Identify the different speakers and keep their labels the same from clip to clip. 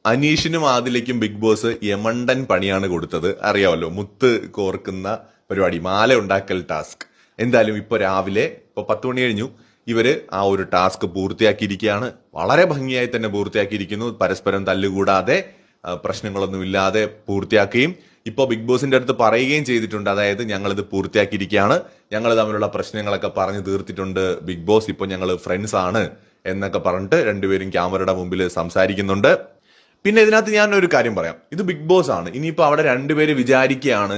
Speaker 1: അനീഷിനും ആദിലേക്കും big boss യമണ്ടൻ പണിയാണ് കൊടുത്തത്. അറിയാമല്ലോ, മുത്ത് കോർക്കുന്ന പരിപാടി, മാല ഉണ്ടാക്കൽ ടാസ്ക്. എന്തായാലും ഇപ്പൊ രാവിലെ 10 മണി കഴിഞ്ഞു, ഇവര് ആ ഒരു ടാസ്ക് പൂർത്തിയാക്കിയിരിക്കുകയാണ്. വളരെ ഭംഗിയായി തന്നെ പൂർത്തിയാക്കിയിരിക്കുന്നു. പരസ്പരം തല്ലുകൂടാതെ പ്രശ്നങ്ങളൊന്നുമില്ലാതെ പൂർത്തിയാക്കുകയും ഇപ്പോൾ ബിഗ് ബോസിന്റെ അടുത്ത് പറയുകയും ചെയ്തിട്ടുണ്ട്. അതായത് ഞങ്ങളിത് പൂർത്തിയാക്കിയിരിക്കുകയാണ്, ഞങ്ങൾ തമ്മിലുള്ള പ്രശ്നങ്ങളൊക്കെ പറഞ്ഞു തീർത്തിട്ടുണ്ട് ബിഗ് ബോസ്, ഇപ്പോൾ ഞങ്ങൾ ഫ്രണ്ട്സ് ആണ് എന്നൊക്കെ പറഞ്ഞിട്ട് രണ്ടുപേരും ക്യാമറയുടെ മുമ്പിൽ സംസാരിക്കുന്നുണ്ട്. പിന്നെ ഇതിനകത്ത് ഞാൻ ഒരു കാര്യം പറയാം, ഇത് ബിഗ് ബോസ് ആണ്. ഇനിയിപ്പോ അവിടെ രണ്ടുപേര് വിചാരിക്കുകയാണ്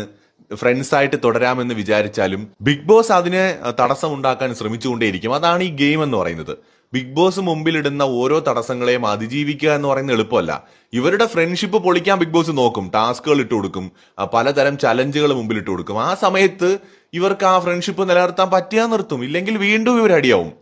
Speaker 1: ഫ്രണ്ട്സ് ആയിട്ട് തുടരാമെന്ന് വിചാരിച്ചാലും ബിഗ് ബോസ് അതിനെ തടസ്സം ഉണ്ടാക്കാൻ ശ്രമിച്ചുകൊണ്ടേയിരിക്കും. അതാണ് ഈ ഗെയിം എന്ന് പറയുന്നത്. ബിഗ് ബോസ് മുമ്പിലിടുന്ന ഓരോ തടസ്സങ്ങളെയും അതിജീവിക്കുക എന്ന് പറയുന്നത് എളുപ്പമല്ല. ഇവരുടെ ഫ്രണ്ട്ഷിപ്പ് പൊളിക്കാൻ ബിഗ് ബോസ് നോക്കും, ടാസ്കുകൾ ഇട്ട് കൊടുക്കും, പലതരം ചലഞ്ചുകൾ മുമ്പിൽ ഇട്ട് കൊടുക്കും. ആ സമയത്ത് ഇവർക്ക് ആ ഫ്രണ്ട്ഷിപ്പ് നിലനിർത്താൻ പറ്റിയാൽ നിർത്തും, ഇല്ലെങ്കിൽ വീണ്ടും ഇവർ അടിയാവും.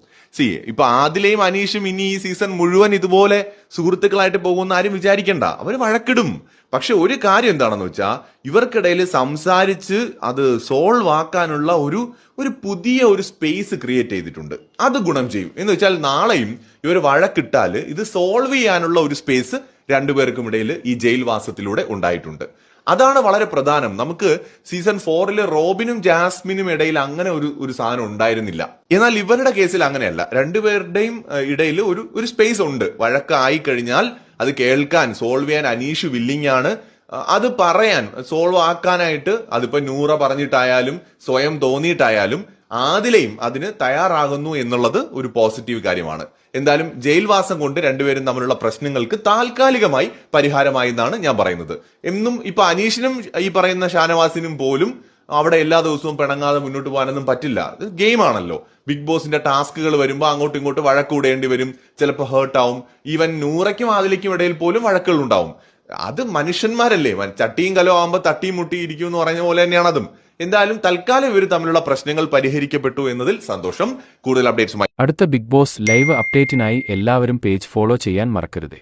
Speaker 1: ഇപ്പൊ ആദിലയും അനീഷും ഇനി ഈ സീസൺ മുഴുവൻ ഇതുപോലെ സുഹൃത്തുക്കളായിട്ട് പോകുന്ന ആരും വിചാരിക്കണ്ട, അവർ വഴക്കിടും. പക്ഷെ ഒരു കാര്യം എന്താണെന്ന് വെച്ചാൽ ഇവർക്കിടയിൽ സംസാരിച്ച് അത് സോൾവ് ആക്കാനുള്ള ഒരു പുതിയ ഒരു സ്പേസ് ക്രിയേറ്റ് ചെയ്തിട്ടുണ്ട്. അത് ഗുണം ചെയ്യും. എന്ന് വെച്ചാൽ നാളെയും ഇവർ വഴക്കിട്ടാൽ ഇത് സോൾവ് ചെയ്യാനുള്ള ഒരു സ്പേസ് രണ്ടുപേർക്കും ഇടയിൽ ഈ ജയിൽവാസത്തിലൂടെ ഉണ്ടായിട്ടുണ്ട്. അതാണ് വളരെ പ്രധാനം. നമുക്ക് സീസൺ 4 റോബിനും ജാസ്മിനും ഇടയിൽ അങ്ങനെ ഒരു സാധനം ഉണ്ടായിരുന്നില്ല. എന്നാൽ ഇവരുടെ കേസിൽ അങ്ങനെയല്ല. രണ്ടുപേരുടെയും ഇടയിൽ ഒരു സ്പേസ് ഉണ്ട്. വഴക്കായി കഴിഞ്ഞാൽ അത് കേൾക്കാൻ, സോൾവ് ചെയ്യാൻ അനീഷ് വില്ലിങ് ആണ്. അത് പറയാൻ, സോൾവ് ആക്കാനായിട്ട് അതിപ്പോ നൂറ പറഞ്ഞിട്ടായാലും സ്വയം തോന്നിയിട്ടായാലും ആദിലയും അതിന് തയ്യാറാകുന്നു എന്നുള്ളത് ഒരു പോസിറ്റീവ് കാര്യമാണ്. എന്തായാലും ജയിൽവാസം കൊണ്ട് രണ്ടുപേരും തമ്മിലുള്ള പ്രശ്നങ്ങൾക്ക് താൽക്കാലികമായി പരിഹാരമായി എന്നാണ് ഞാൻ പറയുന്നത്. എന്നും ഇപ്പൊ അനീഷിനും ഈ പറയുന്ന ഷാനവാസിനും പോലും അവിടെ എല്ലാ ദിവസവും പിണങ്ങാതെ മുന്നോട്ട് പോകാനൊന്നും പറ്റില്ല. ഇത് ഗെയിമാണല്ലോ. ബിഗ് ബോസിന്റെ ടാസ്കുകൾ വരുമ്പോൾ അങ്ങോട്ടും ഇങ്ങോട്ടും വഴക്കൂടേണ്ടി വരും, ചിലപ്പോൾ ഹേർട്ടാവും. ഈവൻ നൂറയ്ക്കും ആദിലേക്കും ഇടയിൽ പോലും വഴക്കുകൾ ഉണ്ടാവും. അത് മനുഷ്യന്മാരല്ലേ, ചട്ടിയും കലോ ആകുമ്പോൾ തട്ടിയും മുട്ടി ഇരിക്കും എന്ന് പറഞ്ഞ പോലെ തന്നെയാണ് അതും. എന്തായാലും തൽക്കാലം ഇവർ തമ്മിലുള്ള പ്രശ്നങ്ങൾ പരിഹരിക്കപ്പെട്ടു എന്നതിൽ സന്തോഷം. കൂടുതൽ അപ്ഡേറ്റ്സുമായി
Speaker 2: അടുത്ത ബിഗ് ബോസ് ലൈവ് അപ്ഡേറ്റിനായി എല്ലാവരും പേജ് ഫോളോ ചെയ്യാൻ മറക്കരുത്.